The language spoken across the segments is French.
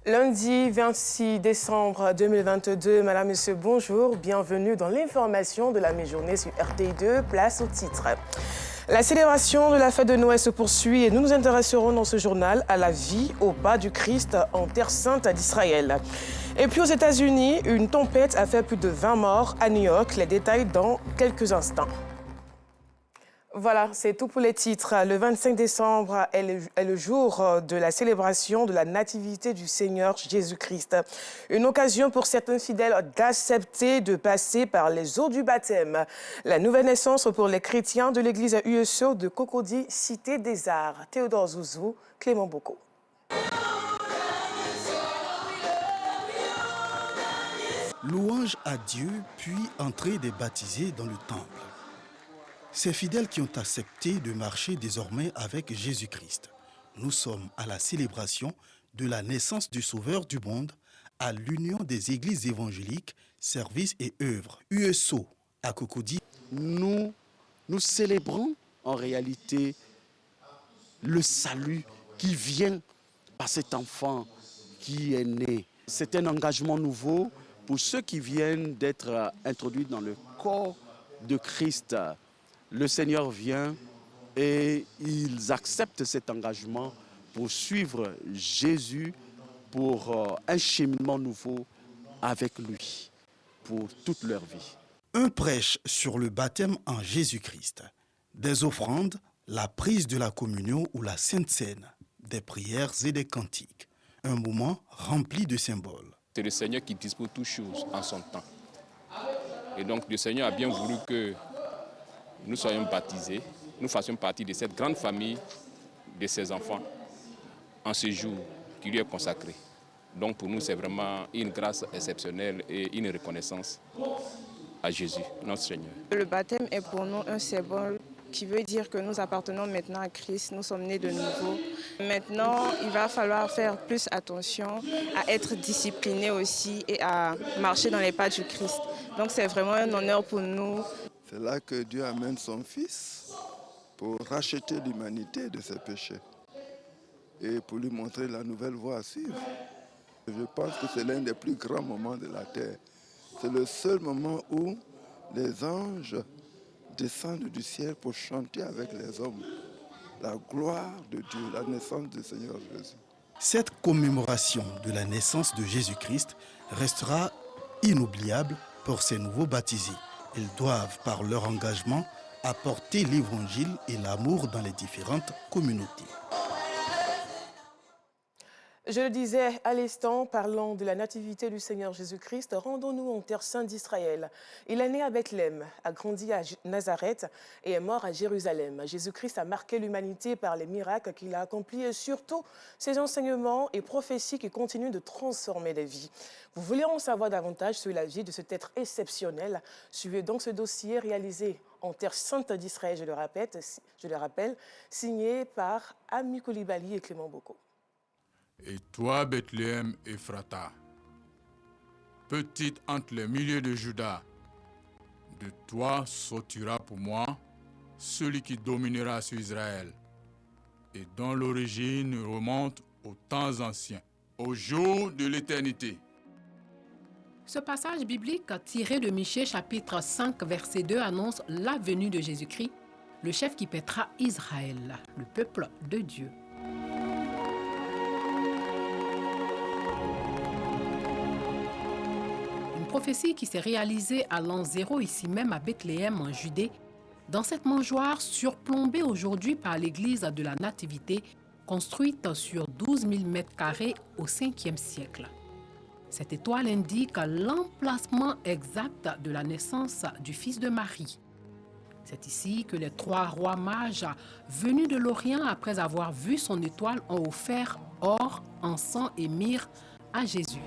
Lundi 26 décembre 2022, Madame, Monsieur, bonjour. Bienvenue dans l'information de la mi-journée sur RTI2. Place au titre. La célébration de la fête de Noël se poursuit et nous nous intéresserons dans ce journal à la vie au pas du Christ en Terre Sainte d'Israël. Et puis aux États-Unis, une tempête a fait plus de 20 morts à New York. Les détails dans quelques instants. Voilà, c'est tout pour les titres. Le 25 décembre est le jour de la célébration de la nativité du Seigneur Jésus-Christ. Une occasion pour certains fidèles d'accepter de passer par les eaux du baptême. La nouvelle naissance pour les chrétiens de l'église USO de Cocody, Cité des Arts. Théodore Zouzou, Clément Bocco. Louange à Dieu, puis entrée des baptisés dans le temple. Ces fidèles qui ont accepté de marcher désormais avec Jésus-Christ. Nous sommes à la célébration de la naissance du Sauveur du monde à l'Union des Églises évangéliques, services et œuvres, USO, à Cocody. Nous célébrons en réalité le salut qui vient par cet enfant qui est né. C'est un engagement nouveau pour ceux qui viennent d'être introduits dans le corps de Christ. Le Seigneur vient et ils acceptent cet engagement pour suivre Jésus pour un cheminement nouveau avec lui pour toute leur vie. Un prêche sur le baptême en Jésus-Christ, des offrandes, la prise de la communion ou la Sainte Seine, des prières et des cantiques. Un moment rempli de symboles. C'est le Seigneur qui dispose toutes choses en son temps. Et donc le Seigneur a bien voulu que nous soyons baptisés, nous fassions partie de cette grande famille de ses enfants en ce jour qui lui est consacré. Donc pour nous, c'est vraiment une grâce exceptionnelle et une reconnaissance à Jésus, notre Seigneur. Le baptême est pour nous un symbole qui veut dire que nous appartenons maintenant à Christ, nous sommes nés de nouveau. Maintenant, il va falloir faire plus attention à être disciplinés aussi et à marcher dans les pas du Christ. Donc c'est vraiment un honneur pour nous. C'est là que Dieu amène son Fils pour racheter l'humanité de ses péchés et pour lui montrer la nouvelle voie à suivre. Je pense que c'est l'un des plus grands moments de la terre. C'est le seul moment où les anges descendent du ciel pour chanter avec les hommes la gloire de Dieu, la naissance du Seigneur Jésus. Cette commémoration de la naissance de Jésus-Christ restera inoubliable pour ces nouveaux baptisés. Ils doivent, par leur engagement, apporter l'évangile et l'amour dans les différentes communautés. Je le disais à l'instant, parlant de la nativité du Seigneur Jésus-Christ, rendons-nous en Terre Sainte d'Israël. Il est né à Bethléem, a grandi à Nazareth et est mort à Jérusalem. Jésus-Christ a marqué l'humanité par les miracles qu'il a accomplis et surtout ses enseignements et prophéties qui continuent de transformer les vies. Vous voulez en savoir davantage sur la vie de cet être exceptionnel? Suivez donc ce dossier réalisé en Terre Sainte d'Israël, je le rappelle, signé par Ami Koulibaly et Clément Bocco. Et toi, Bethléem Ephrata, petite entre les milliers de Juda, de toi sortira pour moi celui qui dominera sur Israël, et dont l'origine remonte aux temps anciens, au jour de l'éternité. Ce passage biblique tiré de Michée chapitre 5 verset 2 annonce la venue de Jésus-Christ, le chef qui paîtra Israël, le peuple de Dieu. Prophétie qui s'est réalisée à l'an 0 ici même à Bethléem en Judée, dans cette mangeoire surplombée aujourd'hui par l'église de la Nativité, construite sur 12 000 mètres carrés au 5e siècle. Cette étoile indique l'emplacement exact de la naissance du fils de Marie. C'est ici que les 3 rois mages venus de l'Orient après avoir vu son étoile ont offert or, encens et myrrhe à Jésus.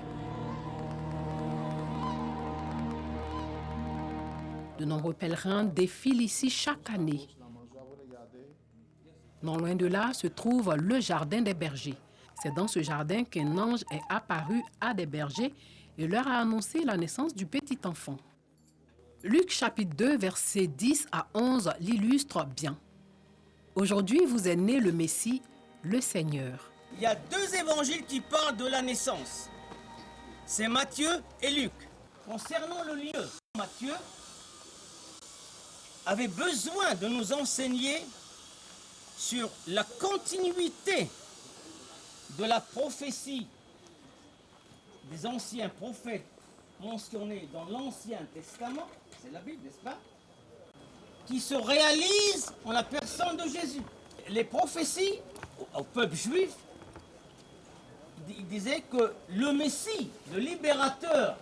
De nombreux pèlerins défilent ici chaque année. Non loin de là se trouve le jardin des bergers. C'est dans ce jardin qu'un ange est apparu à des bergers et leur a annoncé la naissance du petit enfant. Luc chapitre 2, versets 10 à 11 l'illustre bien. Aujourd'hui vous est né le Messie, le Seigneur. il y a deux évangiles qui parlent de la naissance. C'est Matthieu et Luc. Concernant le lieu, Matthieu avait besoin de nous enseigner sur la continuité de la prophétie des anciens prophètes mentionnés dans l'Ancien Testament, c'est la Bible, n'est-ce pas, qui se réalise en la personne de Jésus. Les prophéties au peuple juif, il disait que le Messie, le libérateur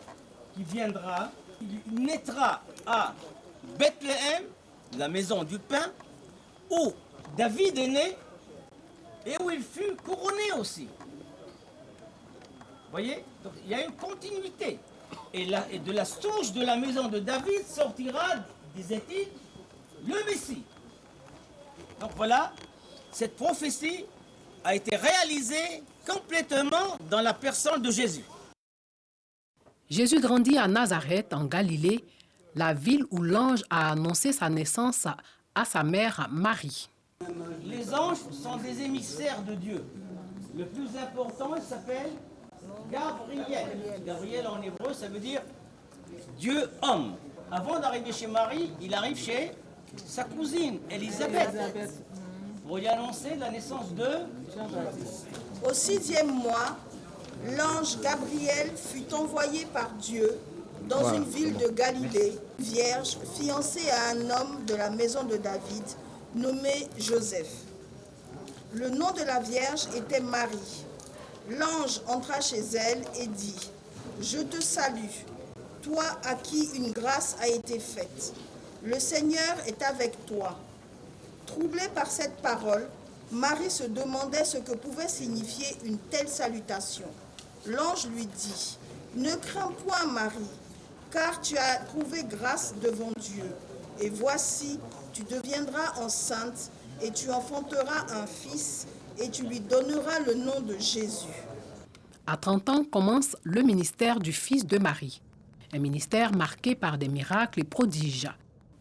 qui viendra, il naîtra à Bethléem, la maison du pain, où David est né et où il fut couronné aussi. Vous voyez? Donc il y a une continuité. Et de la souche de la maison de David sortira, disait-il, le Messie. Donc voilà, cette prophétie a été réalisée complètement dans la personne de Jésus. Jésus grandit à Nazareth, en Galilée, la ville où l'ange a annoncé sa naissance à sa mère Marie. Les anges sont des émissaires de Dieu. Le plus important, il s'appelle Gabriel. Gabriel en hébreu, ça veut dire Dieu homme. Avant d'arriver chez Marie, il arrive chez sa cousine Élisabeth pour lui annoncer la naissance de Jean-Baptiste. Au 6e mois, l'ange Gabriel fut envoyé par Dieu dans une ville de Galilée, vierge, fiancée à un homme de la maison de David, nommé Joseph. Le nom de la vierge était Marie. L'ange entra chez elle et dit : « Je te salue, toi à qui une grâce a été faite. Le Seigneur est avec toi. » Troublée par cette parole, Marie se demandait ce que pouvait signifier une telle salutation. L'ange lui dit : « Ne crains point, Marie, car tu as trouvé grâce devant Dieu. Et voici, tu deviendras enceinte et tu enfanteras un fils et tu lui donneras le nom de Jésus. » À 30 ans commence le ministère du Fils de Marie. Un ministère marqué par des miracles et prodiges.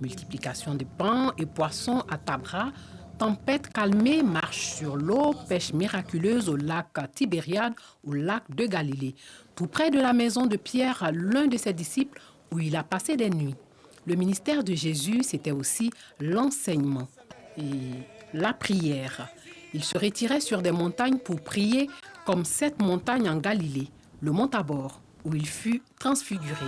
Multiplication de pains et poissons à Tabra, tempête calmée, marche sur l'eau, pêche miraculeuse au lac Tibériade, au lac de Galilée, tout près de la maison de Pierre, l'un de ses disciples, où il a passé des nuits. Le ministère de Jésus, c'était aussi l'enseignement et la prière. Il se retirait sur des montagnes pour prier, comme cette montagne en Galilée, le mont Tabor, où il fut transfiguré.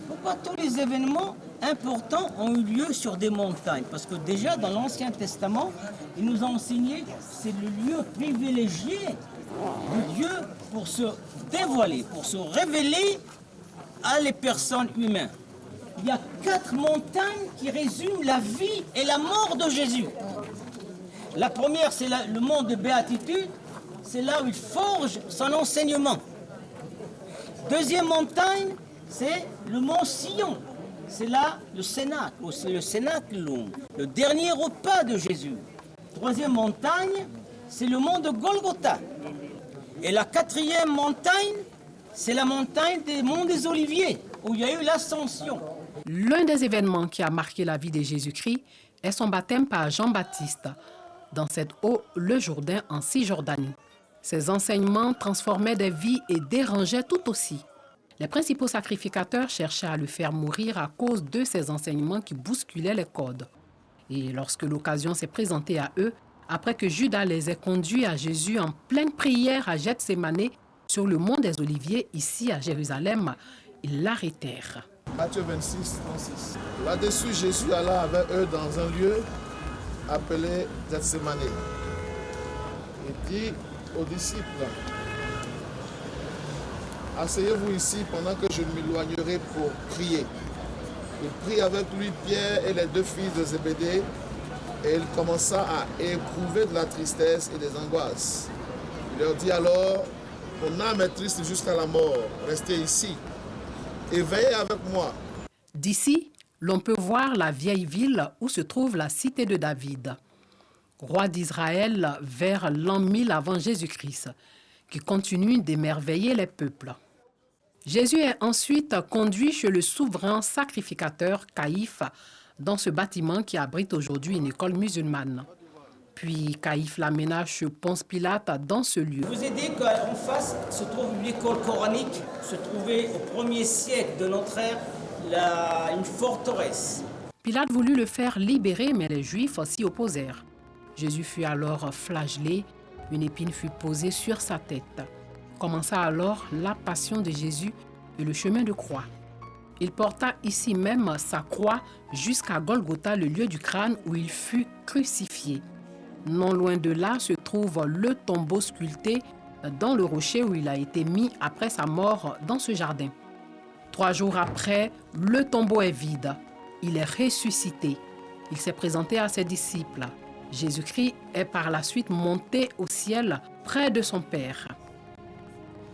Pourquoi tous les événements importants ont eu lieu sur des montagnes? Parce que déjà dans l'Ancien Testament, il nous a enseigné que c'est le lieu privilégié de Dieu pour se dévoiler, pour se révéler à les personnes humaines. Il y a 4 montagnes qui résument la vie et la mort de Jésus. La première, c'est le mont de Béatitude, c'est là où il forge son enseignement. Deuxième montagne, c'est le mont Sion. C'est là le Cénacle, le Cénacle, le dernier repas de Jésus. Troisième montagne, c'est le mont de Golgotha. Et la 4e montagne, c'est la montagne des monts des Oliviers, où il y a eu l'ascension. L'un des événements qui a marqué la vie de Jésus-Christ est son baptême par Jean-Baptiste, dans cette eau, le Jourdain, en Cisjordanie. Ses enseignements transformaient des vies et dérangeaient tout aussi. Les principaux sacrificateurs cherchaient à le faire mourir à cause de ses enseignements qui bousculaient les codes. Et lorsque l'occasion s'est présentée à eux, après que Judas les ait conduits à Jésus en pleine prière à Gethsémanée, sur le mont des Oliviers, ici à Jérusalem, ils l'arrêtèrent. Matthieu 26, 36. Là-dessus, Jésus alla avec eux dans un lieu appelé Gethsémanée. Il dit aux disciples: asseyez-vous ici pendant que je m'éloignerai pour prier. Il prit avec lui Pierre et les 2 fils de Zébédée, et il commença à éprouver de la tristesse et des angoisses. Il leur dit alors: mon âme est triste jusqu'à la mort, restez ici et veillez avec moi. D'ici, l'on peut voir la vieille ville où se trouve la cité de David, roi d'Israël vers l'an 1000 avant Jésus-Christ, qui continue d'émerveiller les peuples. Jésus est ensuite conduit chez le souverain sacrificateur Caïphe dans ce bâtiment qui abrite aujourd'hui une école musulmane. Puis Caïphe l'aménage chez Ponce Pilate dans ce lieu. Je vous ai dit qu'en face se trouve l'école coranique, se trouvait au 1er siècle de notre ère une forteresse. Pilate voulut le faire libérer, mais les Juifs s'y opposèrent. Jésus fut alors flagellé, une épine fut posée sur sa tête. Commença alors la passion de Jésus et le chemin de croix. Il porta ici même sa croix jusqu'à Golgotha, le lieu du crâne où il fut crucifié. Non loin de là se trouve le tombeau sculpté dans le rocher où il a été mis après sa mort dans ce jardin. 3 jours après, le tombeau est vide. Il est ressuscité. Il s'est présenté à ses disciples. Jésus-Christ est par la suite monté au ciel près de son Père.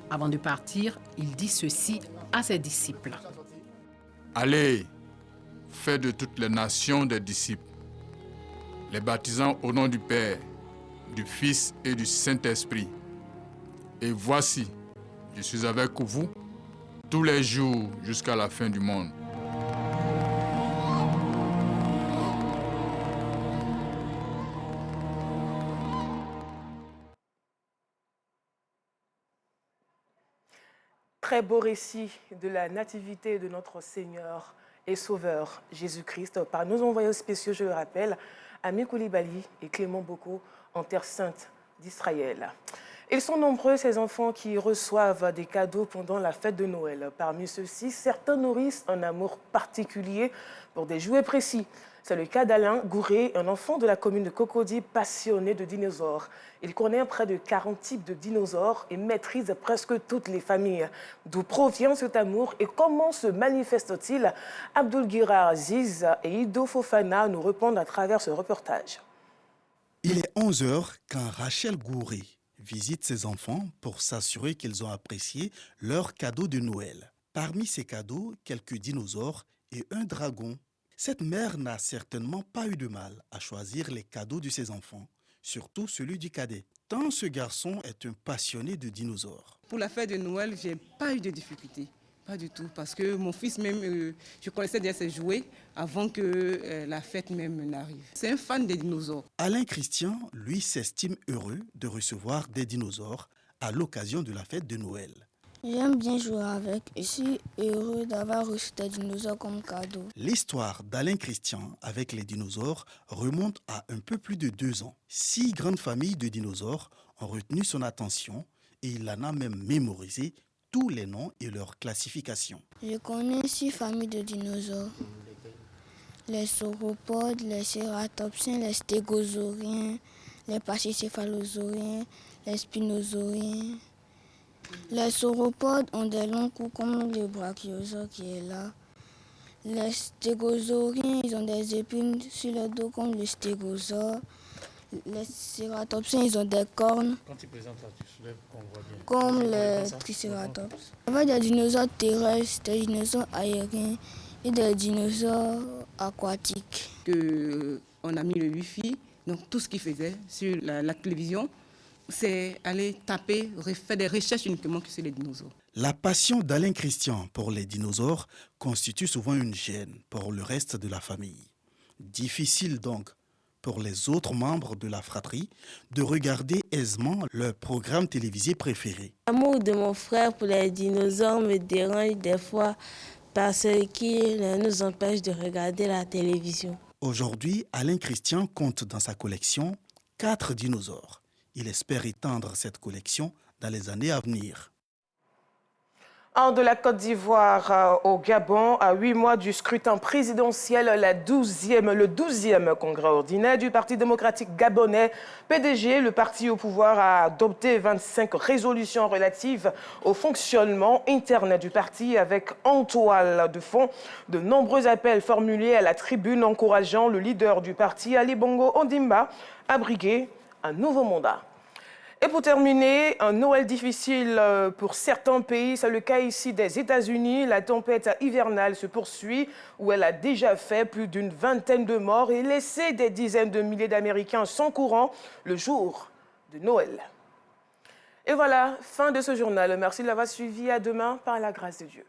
Avant de partir, il dit ceci à ses disciples. Allez, faites de toutes les nations des disciples, les baptisant au nom du Père, du Fils et du Saint-Esprit. Et voici, je suis avec vous tous les jours jusqu'à la fin du monde. Très beau récit de la nativité de notre Seigneur et Sauveur Jésus-Christ par nos envoyés spéciaux, je le rappelle, Ami Koulibaly et Clément Boko en Terre Sainte d'Israël. Ils sont nombreux ces enfants qui reçoivent des cadeaux pendant la fête de Noël. Parmi ceux-ci, certains nourrissent un amour particulier pour des jouets précis. C'est le cas d'Alain Gouré, un enfant de la commune de Cocody, passionné de dinosaures. Il connaît près de 40 types de dinosaures et maîtrise presque toutes les familles. D'où provient cet amour et comment se manifeste-t-il? Abdul-Ghira Aziz et Ido Fofana nous répondent à travers ce reportage. Il est 11 h quand Rachel Gouré visite ses enfants pour s'assurer qu'ils ont apprécié leurs cadeaux de Noël. Parmi ces cadeaux, quelques dinosaures et un dragon. Cette mère n'a certainement pas eu de mal à choisir les cadeaux de ses enfants, surtout celui du cadet, tant ce garçon est un passionné de dinosaures. Pour la fête de Noël, je n'ai pas eu de difficultés, pas du tout, parce que mon fils même, je connaissais déjà ses jouets avant que la fête même n'arrive. C'est un fan des dinosaures. Alain Christian, lui, s'estime heureux de recevoir des dinosaures à l'occasion de la fête de Noël. J'aime bien jouer avec et je suis heureux d'avoir reçu des dinosaures comme cadeau. L'histoire d'Alain Christian avec les dinosaures remonte à un peu plus de 2 ans. 6 grandes familles de dinosaures ont retenu son attention et il en a même mémorisé tous les noms et leur classification. Je connais 6 familles de dinosaures. Les sauropodes, les cératopsiens, les stégosauriens, les pachycéphalosauriens, les spinosauriens. Les sauropodes ont des longs coups comme le brachiosaure qui est là. Les stégosauriens, ils ont des épines sur le dos comme le stégosaure. Les cératopsiens, ils ont des cornes. Quand tu présentes là, tu soulèves qu'on voit bien. Comme les tricératops. Il y a des dinosaures terrestres, des dinosaures aériens et des dinosaures aquatiques. On a mis le Wi-Fi, donc tout ce qu'ils faisaient sur la télévision, c'est aller taper, faire des recherches uniquement sur les dinosaures. La passion d'Alain Christian pour les dinosaures constitue souvent une gêne pour le reste de la famille. Difficile donc pour les autres membres de la fratrie de regarder aisément leur programme télévisé préféré. L'amour de mon frère pour les dinosaures me dérange des fois parce qu'il nous empêche de regarder la télévision. Aujourd'hui, Alain Christian compte dans sa collection 4 dinosaures. Il espère étendre cette collection dans les années à venir. De la Côte d'Ivoire au Gabon, à 8 mois du scrutin présidentiel, le 12e congrès ordinaire du Parti démocratique gabonais, PDG, le parti au pouvoir a adopté 25 résolutions relatives au fonctionnement interne du parti avec en toile de fond de nombreux appels formulés à la tribune encourageant le leader du parti, Ali Bongo Ondimba, à briguer un nouveau mandat. Et pour terminer, un Noël difficile pour certains pays. C'est le cas ici des États-Unis. La tempête hivernale se poursuit où elle a déjà fait plus d'une vingtaine de morts et laissé des dizaines de milliers d'Américains sans courant le jour de Noël. Et voilà, fin de ce journal. Merci de l'avoir suivi. À demain, par la grâce de Dieu.